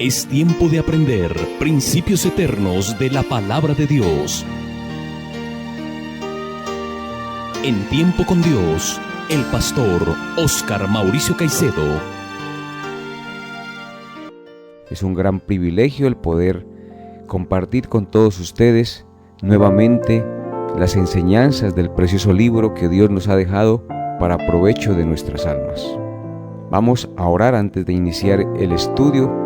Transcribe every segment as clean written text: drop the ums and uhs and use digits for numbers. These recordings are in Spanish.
Es tiempo de aprender principios eternos de la palabra de Dios. En Tiempo con Dios, el pastor Óscar Mauricio Caicedo. Es un gran privilegio el poder compartir con todos ustedes nuevamente las enseñanzas del precioso libro que Dios nos ha dejado para provecho de nuestras almas. Vamos a orar antes de iniciar el estudio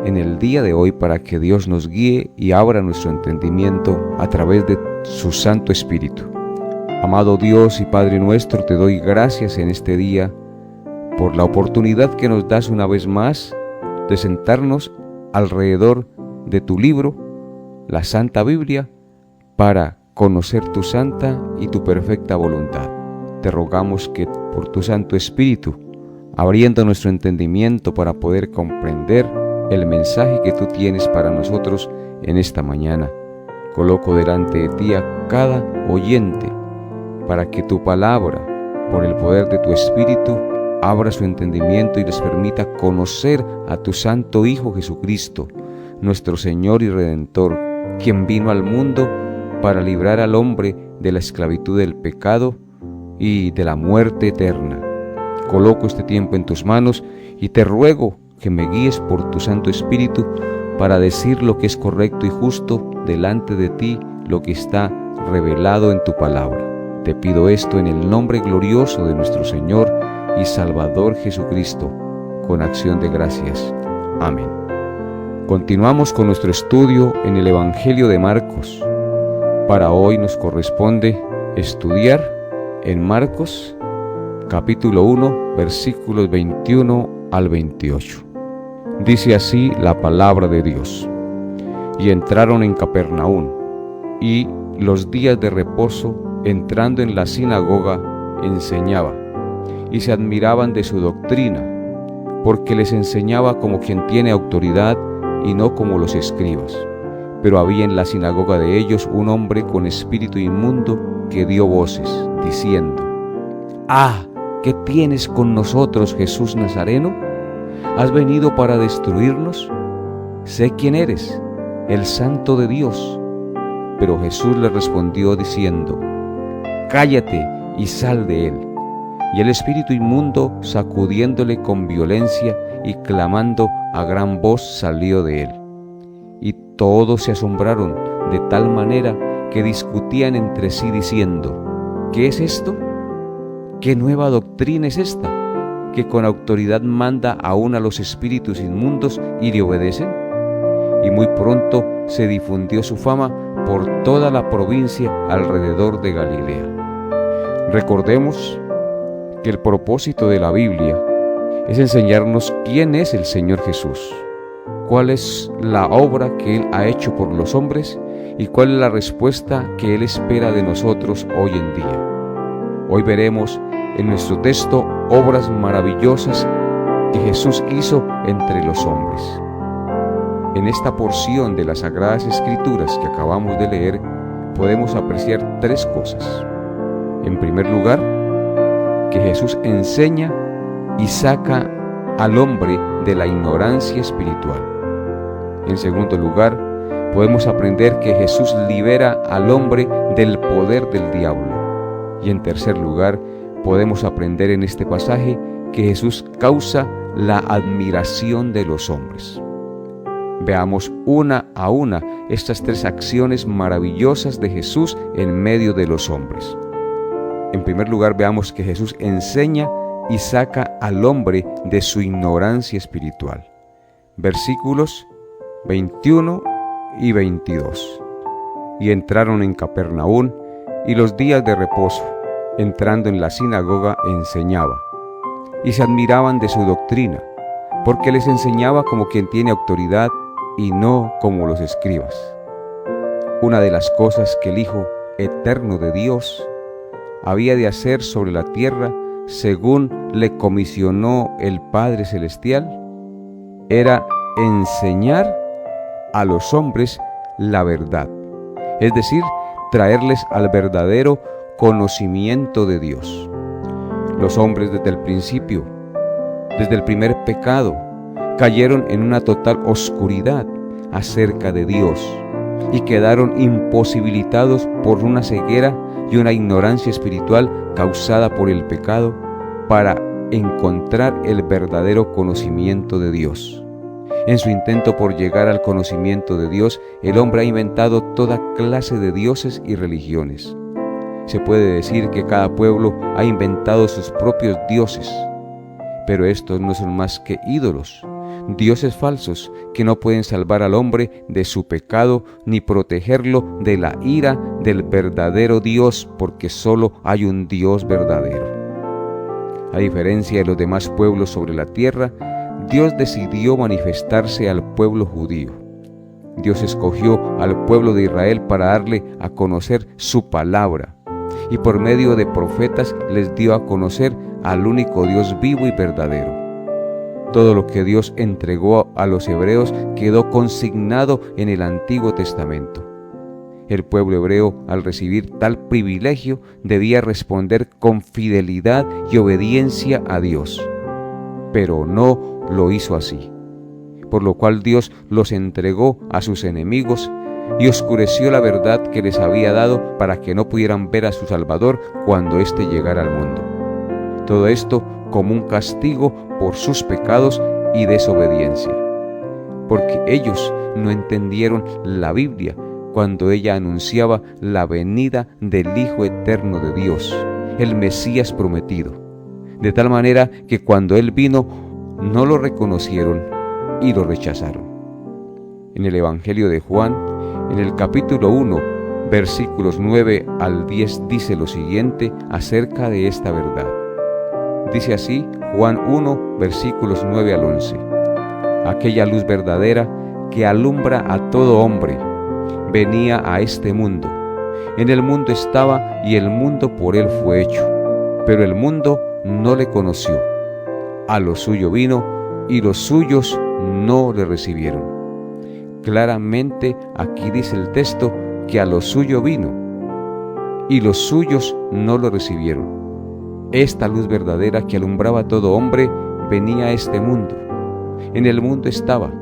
en el día de hoy para que Dios nos guíe y abra nuestro entendimiento a través de su Santo Espíritu. Amado Dios y Padre nuestro, te doy gracias en este día por la oportunidad que nos das una vez más de sentarnos alrededor de tu libro, la Santa Biblia, para conocer tu santa y tu perfecta voluntad. Te rogamos que por tu Santo Espíritu, abriendo nuestro entendimiento para poder comprender el mensaje que tú tienes para nosotros en esta mañana, coloco delante de ti a cada oyente para que tu palabra, por el poder de tu Espíritu, abra su entendimiento y les permita conocer a tu Santo Hijo Jesucristo, nuestro Señor y Redentor, quien vino al mundo para librar al hombre de la esclavitud del pecado y de la muerte eterna. Coloco este tiempo en tus manos y te ruego que me guíes por tu Santo Espíritu para decir lo que es correcto y justo delante de ti, lo que está revelado en tu palabra. Te pido esto en el nombre glorioso de nuestro Señor y Salvador Jesucristo, con acción de gracias. Amén. Continuamos con nuestro estudio en el Evangelio de Marcos. Para hoy nos corresponde estudiar en Marcos capítulo 1, versículos 21 al 28. Dice así la palabra de Dios: Y entraron en Capernaum, y los días de reposo, entrando en la sinagoga, enseñaba, y se admiraban de su doctrina, porque les enseñaba como quien tiene autoridad y no como los escribas. Pero había en la sinagoga de ellos un hombre con espíritu inmundo que dio voces, diciendo: «¡Ah! ¿Qué tienes con nosotros, Jesús Nazareno? ¿Has venido para destruirnos? Sé quién eres, el Santo de Dios». Pero Jesús le respondió diciendo: «Cállate y sal de él». Y el espíritu inmundo, sacudiéndole con violencia y clamando a gran voz, salió de él. Y todos se asombraron de tal manera que discutían entre sí diciendo: ¿Qué es esto? ¿Qué nueva doctrina es esta, que con autoridad manda aún a los espíritus inmundos y le obedecen? Y muy pronto se difundió su fama por toda la provincia alrededor de Galilea. Recordemos que el propósito de la Biblia es enseñarnos quién es el Señor Jesús, cuál es la obra que Él ha hecho por los hombres y cuál es la respuesta que Él espera de nosotros hoy en día. Hoy veremos en nuestro texto obras maravillosas que Jesús hizo entre los hombres. En esta porción de las Sagradas Escrituras que acabamos de leer, podemos apreciar tres cosas. En primer lugar, que Jesús enseña y saca al hombre de la ignorancia espiritual. En segundo lugar, podemos aprender que Jesús libera al hombre del poder del diablo. Y en tercer lugar, podemos aprender en este pasaje que Jesús causa la admiración de los hombres. Veamos una a una estas tres acciones maravillosas de Jesús en medio de los hombres. En primer lugar, veamos que Jesús enseña y saca al hombre de su ignorancia espiritual. Versículos 21 y 22. Y entraron en Capernaum, y los días de reposo, entrando en la sinagoga, enseñaba, y se admiraban de su doctrina, porque les enseñaba como quien tiene autoridad y no como los escribas. Una de las cosas que el Hijo eterno de Dios había de hacer sobre la tierra, según le comisionó el Padre Celestial, era enseñar a los hombres la verdad, es decir, traerles al verdadero conocimiento de Dios. Los hombres desde el principio, desde el primer pecado, cayeron en una total oscuridad acerca de Dios y quedaron imposibilitados por una ceguera y una ignorancia espiritual causada por el pecado para encontrar el verdadero conocimiento de Dios. En su intento por llegar al conocimiento de Dios, el hombre ha inventado toda clase de dioses y religiones. Se puede decir que cada pueblo ha inventado sus propios dioses, pero estos no son más que ídolos, dioses falsos que no pueden salvar al hombre de su pecado ni protegerlo de la ira del verdadero Dios, porque solo hay un Dios verdadero. A diferencia de los demás pueblos sobre la tierra, Dios decidió manifestarse al pueblo judío. Dios escogió al pueblo de Israel para darle a conocer su palabra, y por medio de profetas les dio a conocer al único Dios vivo y verdadero. Todo lo que Dios entregó a los hebreos quedó consignado en el Antiguo Testamento. El pueblo hebreo, al recibir tal privilegio, debía responder con fidelidad y obediencia a Dios, pero no lo hizo así, por lo cual Dios los entregó a sus enemigos y oscureció la verdad que les había dado para que no pudieran ver a su Salvador cuando éste llegara al mundo. Todo esto como un castigo por sus pecados y desobediencia, porque ellos no entendieron la Biblia cuando ella anunciaba la venida del Hijo eterno de Dios, el Mesías prometido, de tal manera que cuando Él vino no lo reconocieron y lo rechazaron. En el Evangelio de Juan, en el capítulo 1, versículos 9 al 10, dice lo siguiente acerca de esta verdad. Dice así Juan 1, versículos 9 al 11. Aquella luz verdadera que alumbra a todo hombre venía a este mundo. En el mundo estaba y el mundo por él fue hecho, pero el mundo no le conoció. A lo suyo vino y los suyos no le recibieron. Claramente aquí dice el texto que a lo suyo vino y los suyos no lo recibieron. Esta luz verdadera que alumbraba a todo hombre venía a este mundo. En el mundo estaba,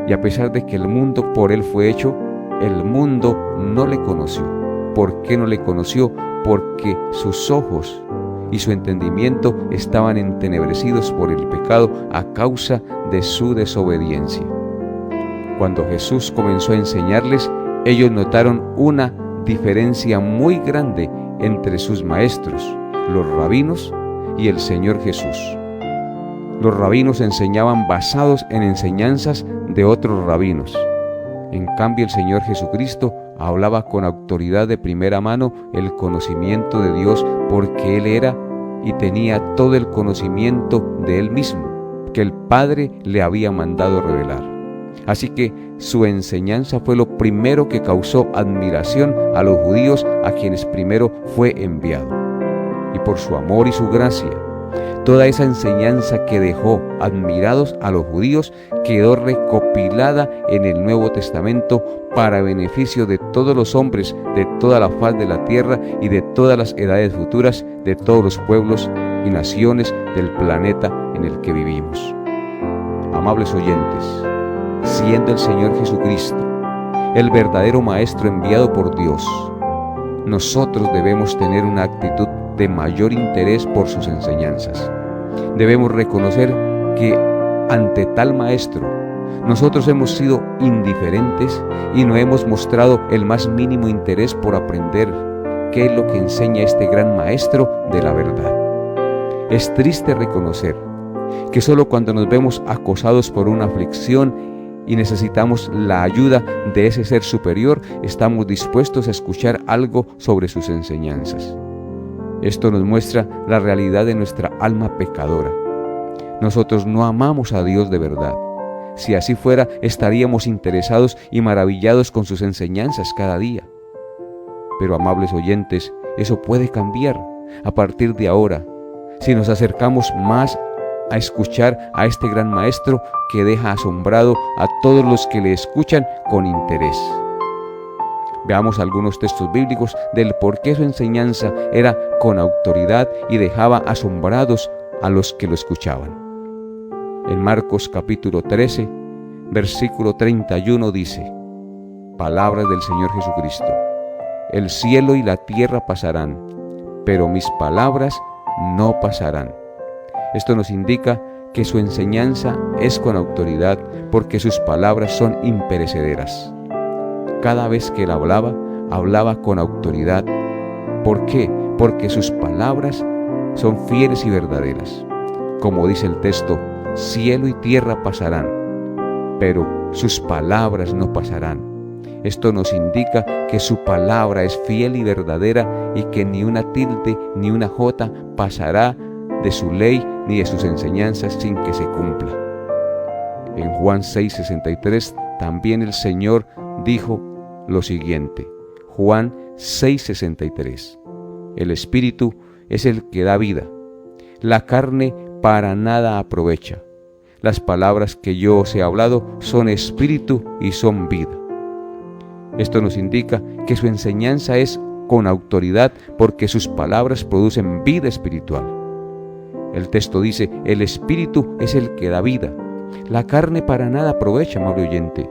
y a pesar de que el mundo por él fue hecho, el mundo no le conoció. ¿Por qué no le conoció? Porque sus ojos y su entendimiento estaban entenebrecidos por el pecado a causa de su desobediencia. Cuando Jesús comenzó a enseñarles, ellos notaron una diferencia muy grande entre sus maestros, los rabinos, y el Señor Jesús. Los rabinos enseñaban basados en enseñanzas de otros rabinos. En cambio, el Señor Jesucristo hablaba con autoridad de primera mano el conocimiento de Dios, porque Él era y tenía todo el conocimiento de Él mismo, que el Padre le había mandado revelar. Así que su enseñanza fue lo primero que causó admiración a los judíos, a quienes primero fue enviado. Y por su amor y su gracia, toda esa enseñanza que dejó admirados a los judíos quedó recopilada en el Nuevo Testamento para beneficio de todos los hombres de toda la faz de la tierra y de todas las edades futuras, de todos los pueblos y naciones del planeta en el que vivimos. Amables oyentes, siendo el Señor Jesucristo el verdadero Maestro enviado por Dios, nosotros debemos tener una actitud de mayor interés por sus enseñanzas. Debemos reconocer que ante tal Maestro nosotros hemos sido indiferentes y no hemos mostrado el más mínimo interés por aprender qué es lo que enseña este gran Maestro de la verdad. Es triste reconocer que solo cuando nos vemos acosados por una aflicción y necesitamos la ayuda de ese ser superior, estamos dispuestos a escuchar algo sobre sus enseñanzas. Esto nos muestra la realidad de nuestra alma pecadora. Nosotros no amamos a Dios de verdad. Si así fuera, estaríamos interesados y maravillados con sus enseñanzas cada día. Pero, amables oyentes, eso puede cambiar a partir de ahora, si nos acercamos más a escuchar a este gran Maestro que deja asombrado a todos los que le escuchan con interés. Veamos algunos textos bíblicos del por qué su enseñanza era con autoridad y dejaba asombrados a los que lo escuchaban. En Marcos capítulo 13, versículo 31 dice: palabras del Señor Jesucristo: el cielo y la tierra pasarán, pero mis palabras no pasarán. Esto nos indica que su enseñanza es con autoridad, porque sus palabras son imperecederas. Cada vez que él hablaba con autoridad. ¿Por qué? Porque sus palabras son fieles y verdaderas. Como dice el texto, cielo y tierra pasarán, pero sus palabras no pasarán. Esto nos indica que su palabra es fiel y verdadera y que ni una tilde ni una jota pasará de su ley ni de sus enseñanzas sin que se cumpla. En Juan 6:63 también el Señor dijo lo siguiente. Juan 6:63: el Espíritu es el que da vida. La carne para nada aprovecha. Las palabras que yo os he hablado son espíritu y son vida. Esto nos indica que su enseñanza es con autoridad porque sus palabras producen vida espiritual. El texto dice: el Espíritu es el que da vida. La carne para nada aprovecha, amable oyente.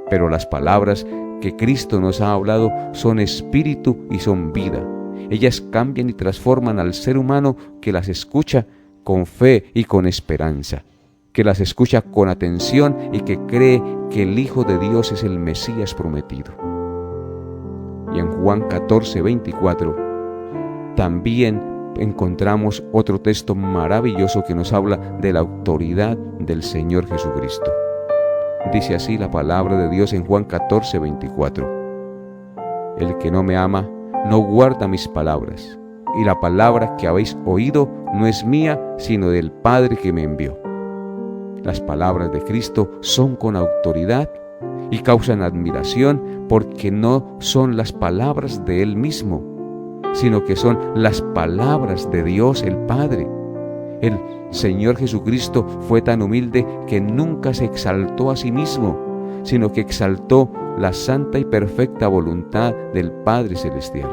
Pero las palabras que Cristo nos ha hablado son espíritu y son vida. Ellas cambian y transforman al ser humano que las escucha con fe y con esperanza, que las escucha con atención y que cree que el Hijo de Dios es el Mesías prometido. Y en Juan 14:24 también encontramos otro texto maravilloso que nos habla de la autoridad del Señor Jesucristo. Dice así la palabra de Dios en Juan 14:24: el que no me ama no guarda mis palabras, y la palabra que habéis oído no es mía, sino del Padre que me envió. Las palabras de Cristo son con autoridad y causan admiración porque no son las palabras de Él mismo, sino que son las palabras de Dios el Padre. El Señor Jesucristo fue tan humilde que nunca se exaltó a sí mismo, sino que exaltó la santa y perfecta voluntad del Padre Celestial.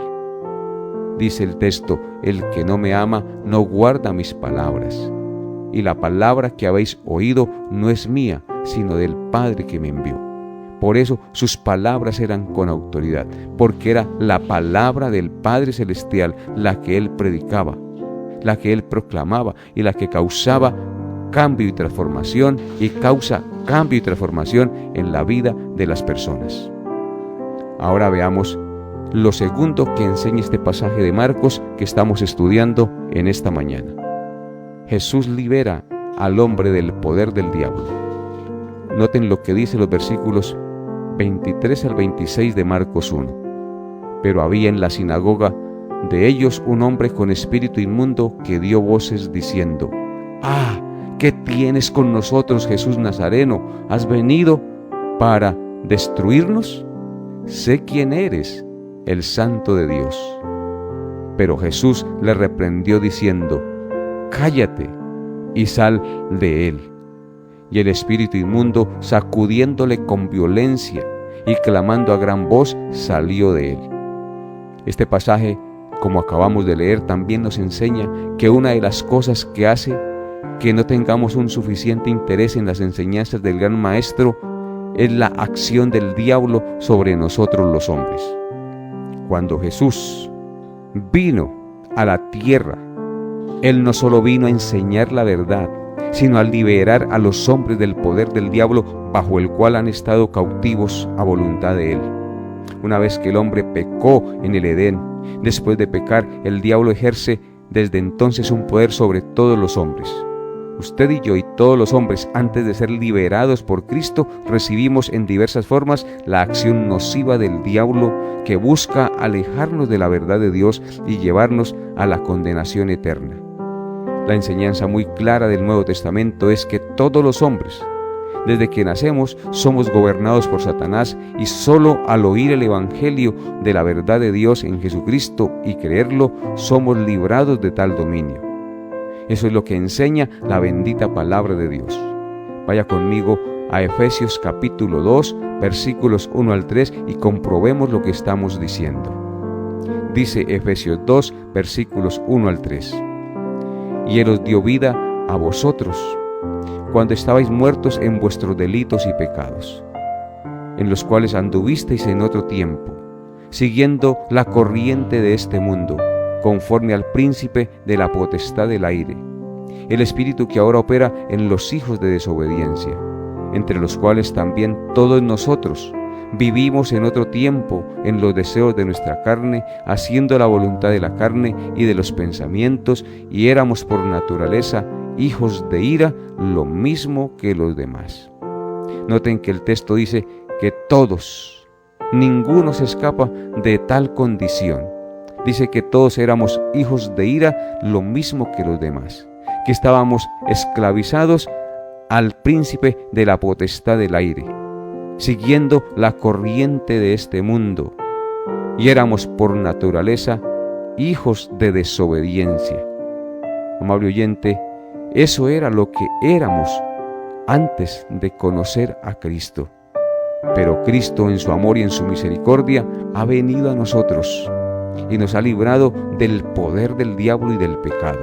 Dice el texto: el que no me ama no guarda mis palabras, y la palabra que habéis oído no es mía, sino del Padre que me envió. Por eso sus palabras eran con autoridad, porque era la palabra del Padre Celestial la que Él predicaba, la que Él proclamaba y la que causaba cambio y transformación, y causa cambio y transformación en la vida de las personas. Ahora veamos lo segundo que enseña este pasaje de Marcos que estamos estudiando en esta mañana. Jesús libera al hombre del poder del diablo. Noten lo que dice los versículos 23 al 26 de Marcos 1. Pero había en la sinagoga de ellos un hombre con espíritu inmundo que dio voces diciendo: ¡Ah! ¿Qué tienes con nosotros, Jesús Nazareno? ¿Has venido para destruirnos? Sé quién eres, el Santo de Dios. Pero Jesús le reprendió diciendo: cállate y sal de él. Y el espíritu inmundo, sacudiéndole con violencia y clamando a gran voz, salió de él. Este pasaje, como acabamos de leer, también nos enseña que una de las cosas que hace que no tengamos un suficiente interés en las enseñanzas del gran Maestro es la acción del diablo sobre nosotros los hombres. Cuando Jesús vino a la tierra, Él no solo vino a enseñar la verdad, sino a liberar a los hombres del poder del diablo bajo el cual han estado cautivos a voluntad de Él. Una vez que el hombre pecó en el Edén, después de pecar, el diablo ejerce desde entonces un poder sobre todos los hombres. Usted y yo y todos los hombres, antes de ser liberados por Cristo, recibimos en diversas formas la acción nociva del diablo que busca alejarnos de la verdad de Dios y llevarnos a la condenación eterna. La enseñanza muy clara del Nuevo Testamento es que todos los hombres, desde que nacemos, somos gobernados por Satanás, y solo al oír el Evangelio de la verdad de Dios en Jesucristo y creerlo, somos librados de tal dominio. Eso es lo que enseña la bendita palabra de Dios. Vaya conmigo a Efesios capítulo 2, versículos 1 al 3 y comprobemos lo que estamos diciendo. Dice Efesios 2, versículos 1 al 3. Y Él os dio vida a vosotros cuando estabais muertos en vuestros delitos y pecados, en los cuales anduvisteis en otro tiempo, siguiendo la corriente de este mundo, conforme al príncipe de la potestad del aire, el espíritu que ahora opera en los hijos de desobediencia, entre los cuales también todos nosotros vivimos en otro tiempo en los deseos de nuestra carne, haciendo la voluntad de la carne y de los pensamientos, y éramos por naturaleza hijos de ira, lo mismo que los demás. Noten que el texto dice que todos, ninguno se escapa de tal condición. Dice que todos éramos hijos de ira, lo mismo que los demás, que estábamos esclavizados al príncipe de la potestad del aire, siguiendo la corriente de este mundo, y éramos por naturaleza hijos de desobediencia. Amable oyente, eso era lo que éramos antes de conocer a Cristo. Pero Cristo, en su amor y en su misericordia, ha venido a nosotros y nos ha librado del poder del diablo y del pecado.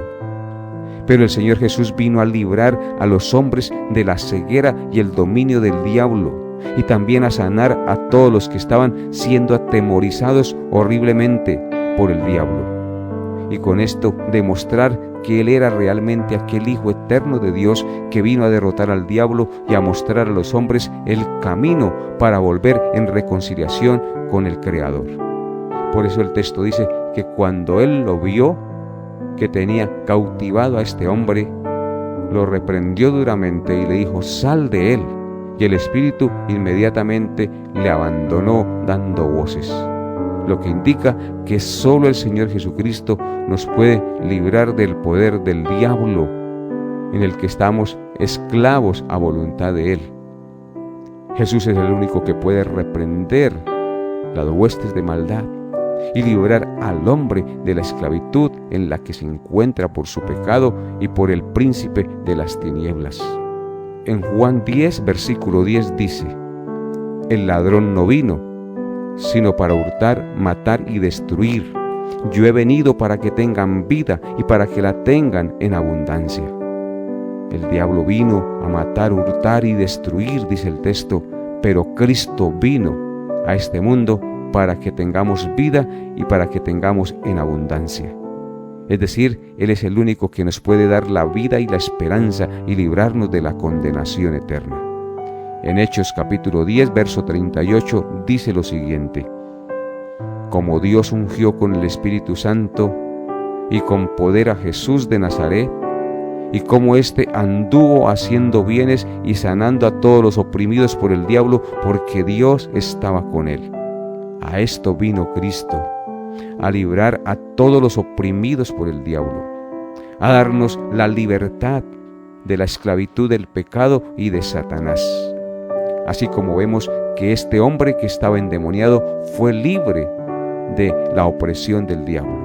Pero el Señor Jesús vino a librar a los hombres de la ceguera y el dominio del diablo, y también a sanar a todos los que estaban siendo atemorizados horriblemente por el diablo, y con esto demostrar que Él era realmente aquel Hijo eterno de Dios que vino a derrotar al diablo y a mostrar a los hombres el camino para volver en reconciliación con el Creador. Por eso el texto dice que cuando Él lo vio, que tenía cautivado a este hombre, lo reprendió duramente y le dijo: sal de él. Y el espíritu inmediatamente le abandonó dando voces, lo que indica que solo el Señor Jesucristo nos puede librar del poder del diablo, en el que estamos esclavos a voluntad de Él. Jesús es el único que puede reprender las huestes de maldad y librar al hombre de la esclavitud en la que se encuentra por su pecado y por el príncipe de las tinieblas. En Juan 10, versículo 10 dice: el ladrón no vino, sino para hurtar, matar y destruir. Yo he venido para que tengan vida y para que la tengan en abundancia. El diablo vino a matar, hurtar y destruir, dice el texto, pero Cristo vino a este mundo para que tengamos vida y para que tengamos en abundancia. Es decir, Él es el único que nos puede dar la vida y la esperanza y librarnos de la condenación eterna. En Hechos capítulo 10, verso 38 dice lo siguiente: como Dios ungió con el Espíritu Santo y con poder a Jesús de Nazaret, y como éste anduvo haciendo bienes y sanando a todos los oprimidos por el diablo, porque Dios estaba con él. A esto vino Cristo, a librar a todos los oprimidos por el diablo, a darnos la libertad de la esclavitud del pecado y de Satanás. Así como vemos que este hombre que estaba endemoniado fue libre de la opresión del diablo.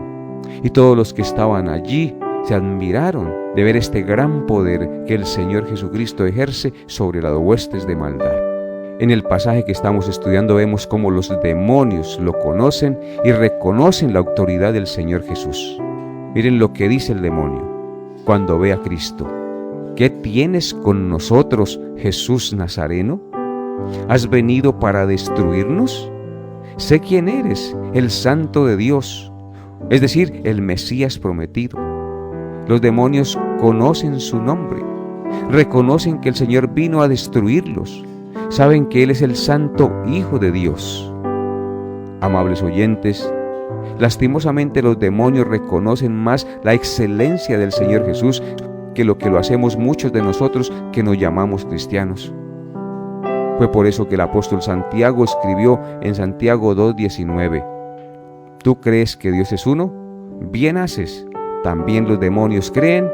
Y todos los que estaban allí se admiraron de ver este gran poder que el Señor Jesucristo ejerce sobre las huestes de maldad. En el pasaje que estamos estudiando vemos cómo los demonios lo conocen y reconocen la autoridad del Señor Jesús. Miren lo que dice el demonio cuando ve a Cristo: ¿qué tienes con nosotros, Jesús Nazareno? ¿Has venido para destruirnos? Sé quién eres, el Santo de Dios, es decir, el Mesías prometido. Los demonios conocen su nombre, reconocen que el Señor vino a destruirlos, saben que Él es el Santo Hijo de Dios. Amables oyentes, lastimosamente los demonios reconocen más la excelencia del Señor Jesús que lo hacemos muchos de nosotros que nos llamamos cristianos. Fue por eso que el apóstol Santiago escribió en Santiago 2:19: ¿tú crees que Dios es uno? Bien haces. También los demonios creen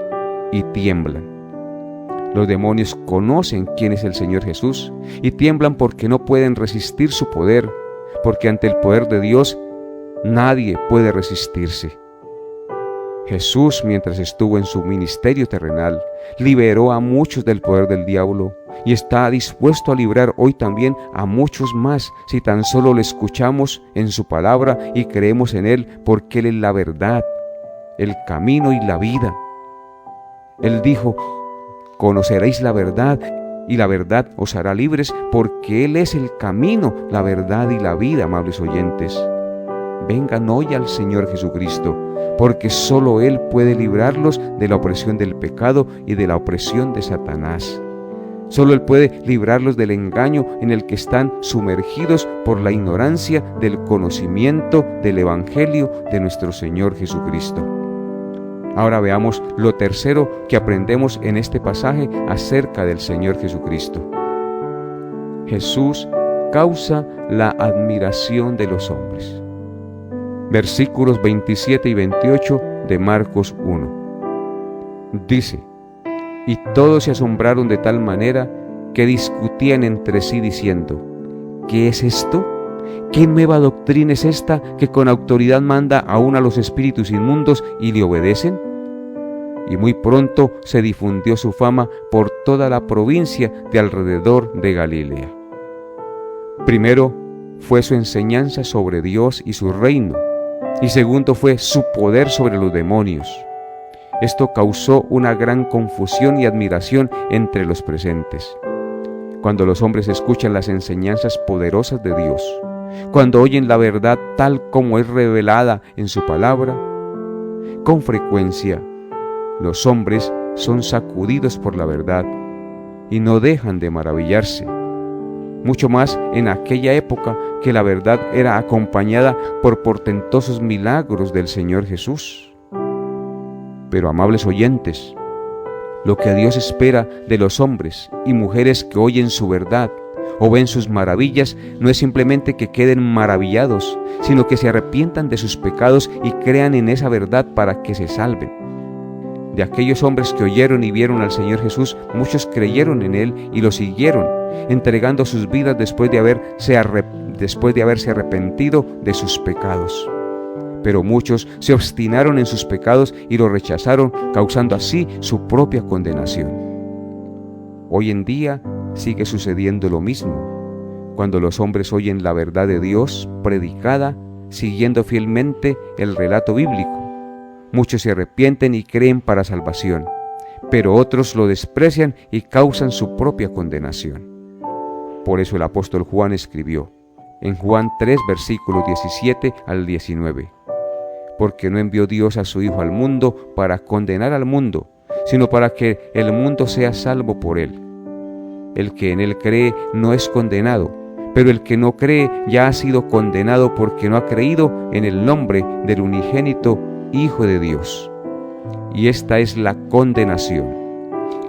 y tiemblan. Los demonios conocen quién es el Señor Jesús y tiemblan porque no pueden resistir su poder, porque ante el poder de Dios nadie puede resistirse. Jesús, mientras estuvo en su ministerio terrenal, liberó a muchos del poder del diablo y está dispuesto a librar hoy también a muchos más si tan solo le escuchamos en su palabra y creemos en Él, porque Él es la verdad, el camino y la vida. Él dijo conoceréis la verdad, y la verdad os hará libres, porque Él es el camino, la verdad y la vida, amables oyentes. Vengan hoy al Señor Jesucristo, porque solo Él puede librarlos de la opresión del pecado y de la opresión de Satanás. Solo Él puede librarlos del engaño en el que están sumergidos por la ignorancia del conocimiento del Evangelio de nuestro Señor Jesucristo. Ahora veamos lo tercero que aprendemos en este pasaje acerca del Señor Jesucristo. Jesús causa la admiración de los hombres. Versículos 27 y 28 de Marcos 1. Dice: y todos se asombraron de tal manera que discutían entre sí diciendo: ¿qué es esto? ¿Qué nueva doctrina es esta que con autoridad manda aún a los espíritus inmundos y le obedecen? Y muy pronto se difundió su fama por toda la provincia de alrededor de Galilea. Primero fue su enseñanza sobre Dios y su reino, y segundo fue su poder sobre los demonios. Esto causó una gran confusión y admiración entre los presentes. Cuando los hombres escuchan las enseñanzas poderosas de Dios, cuando oyen la verdad tal como es revelada en su palabra, con frecuencia los hombres son sacudidos por la verdad y no dejan de maravillarse. Mucho más en aquella época que la verdad era acompañada por portentosos milagros del Señor Jesús. Pero, amables oyentes, lo que Dios espera de los hombres y mujeres que oyen su verdad o ven sus maravillas no es simplemente que queden maravillados, sino que se arrepientan de sus pecados y crean en esa verdad para que se salven. De aquellos hombres que oyeron y vieron al Señor Jesús, muchos creyeron en Él y lo siguieron, entregando sus vidas después de haberse arrepentido de sus pecados. Pero muchos se obstinaron en sus pecados y lo rechazaron, causando así su propia condenación. Hoy en día sigue sucediendo lo mismo. Cuando los hombres oyen la verdad de Dios predicada, siguiendo fielmente el relato bíblico, muchos se arrepienten y creen para salvación, pero otros lo desprecian y causan su propia condenación. Por eso el apóstol Juan escribió en Juan 3, versículos 17 al 19: porque no envió Dios a su Hijo al mundo para condenar al mundo, sino para que el mundo sea salvo por él. El que en él cree no es condenado, pero el que no cree ya ha sido condenado porque no ha creído en el nombre del unigénito Hijo de Dios. Y esta es la condenación,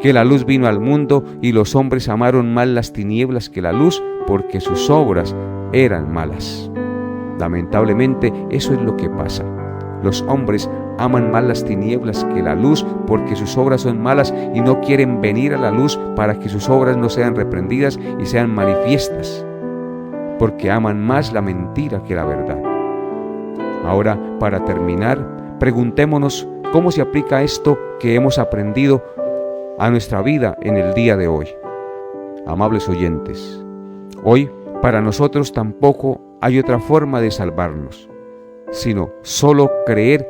que la luz vino al mundo y los hombres amaron más las tinieblas que la luz, porque sus obras eran malas. Lamentablemente, eso es lo que pasa. Los hombres aman más las tinieblas que la luz porque sus obras son malas y no quieren venir a la luz para que sus obras no sean reprendidas y sean manifiestas, porque aman más la mentira que la verdad. Ahora, para terminar, preguntémonos cómo se aplica esto que hemos aprendido a nuestra vida en el día de hoy. Amables oyentes, hoy para nosotros tampoco hay otra forma de salvarnos, sino solo creer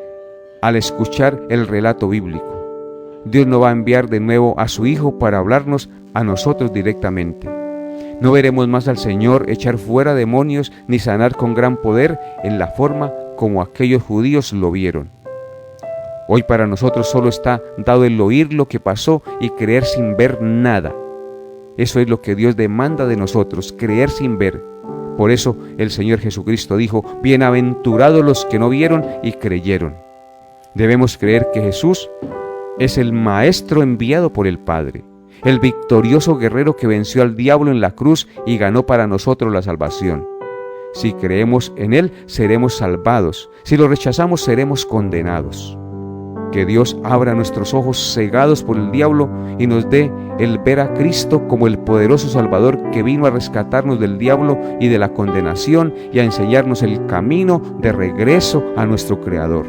al escuchar el relato bíblico. Dios no va a enviar de nuevo a su Hijo para hablarnos a nosotros directamente. No veremos más al Señor echar fuera demonios ni sanar con gran poder en la forma como aquellos judíos lo vieron. Hoy para nosotros solo está dado el oír lo que pasó y creer sin ver nada. Eso es lo que Dios demanda de nosotros, creer sin ver. Por eso el Señor Jesucristo dijo: bienaventurados los que no vieron y creyeron. Debemos creer que Jesús es el Maestro enviado por el Padre, el victorioso guerrero que venció al diablo en la cruz y ganó para nosotros la salvación. Si creemos en Él, seremos salvados. Si lo rechazamos, seremos condenados. Que Dios abra nuestros ojos cegados por el diablo y nos dé el ver a Cristo como el poderoso Salvador que vino a rescatarnos del diablo y de la condenación y a enseñarnos el camino de regreso a nuestro Creador.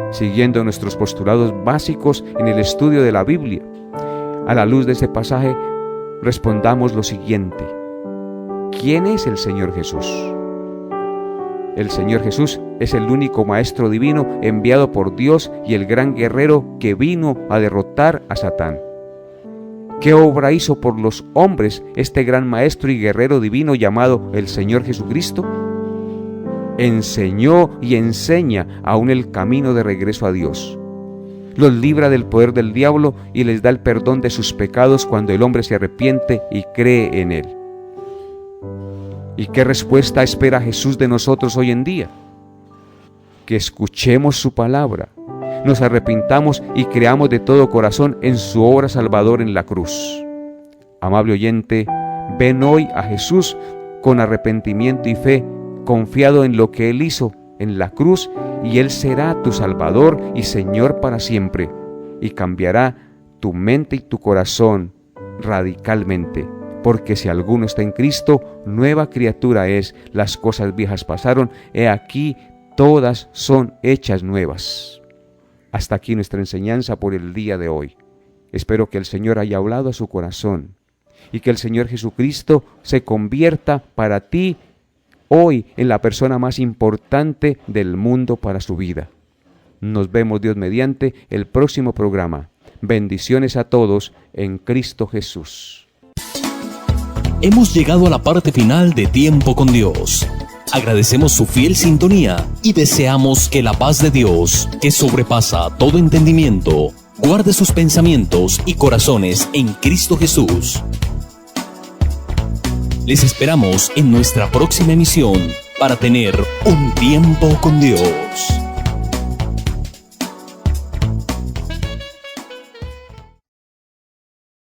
Siguiendo nuestros postulados básicos en el estudio de la Biblia, a la luz de este pasaje, respondamos lo siguiente: ¿quién es el Señor Jesús? El Señor Jesús es el único Maestro divino enviado por Dios y el gran guerrero que vino a derrotar a Satán. ¿Qué obra hizo por los hombres este gran maestro y guerrero divino llamado el Señor Jesucristo? Enseñó y enseña aún el camino de regreso a Dios. Los libra del poder del diablo y les da el perdón de sus pecados cuando el hombre se arrepiente y cree en Él. ¿Y qué respuesta espera Jesús de nosotros hoy en día? Que escuchemos su palabra, nos arrepintamos y creamos de todo corazón en su obra salvadora en la cruz. Amable oyente, ven hoy a Jesús con arrepentimiento y fe, confiado en lo que Él hizo en la cruz, y Él será tu Salvador y Señor para siempre, y cambiará tu mente y tu corazón radicalmente. Porque si alguno está en Cristo, nueva criatura es, las cosas viejas pasaron, he aquí todas son hechas nuevas. Hasta aquí nuestra enseñanza por el día de hoy. Espero que el Señor haya hablado a su corazón y que el Señor Jesucristo se convierta para ti hoy en la persona más importante del mundo para su vida. Nos vemos, Dios mediante, el próximo programa. Bendiciones a todos en Cristo Jesús. Hemos llegado a la parte final de Tiempo con Dios. Agradecemos su fiel sintonía y deseamos que la paz de Dios, que sobrepasa todo entendimiento, guarde sus pensamientos y corazones en Cristo Jesús. Les esperamos en nuestra próxima emisión para tener un tiempo con Dios.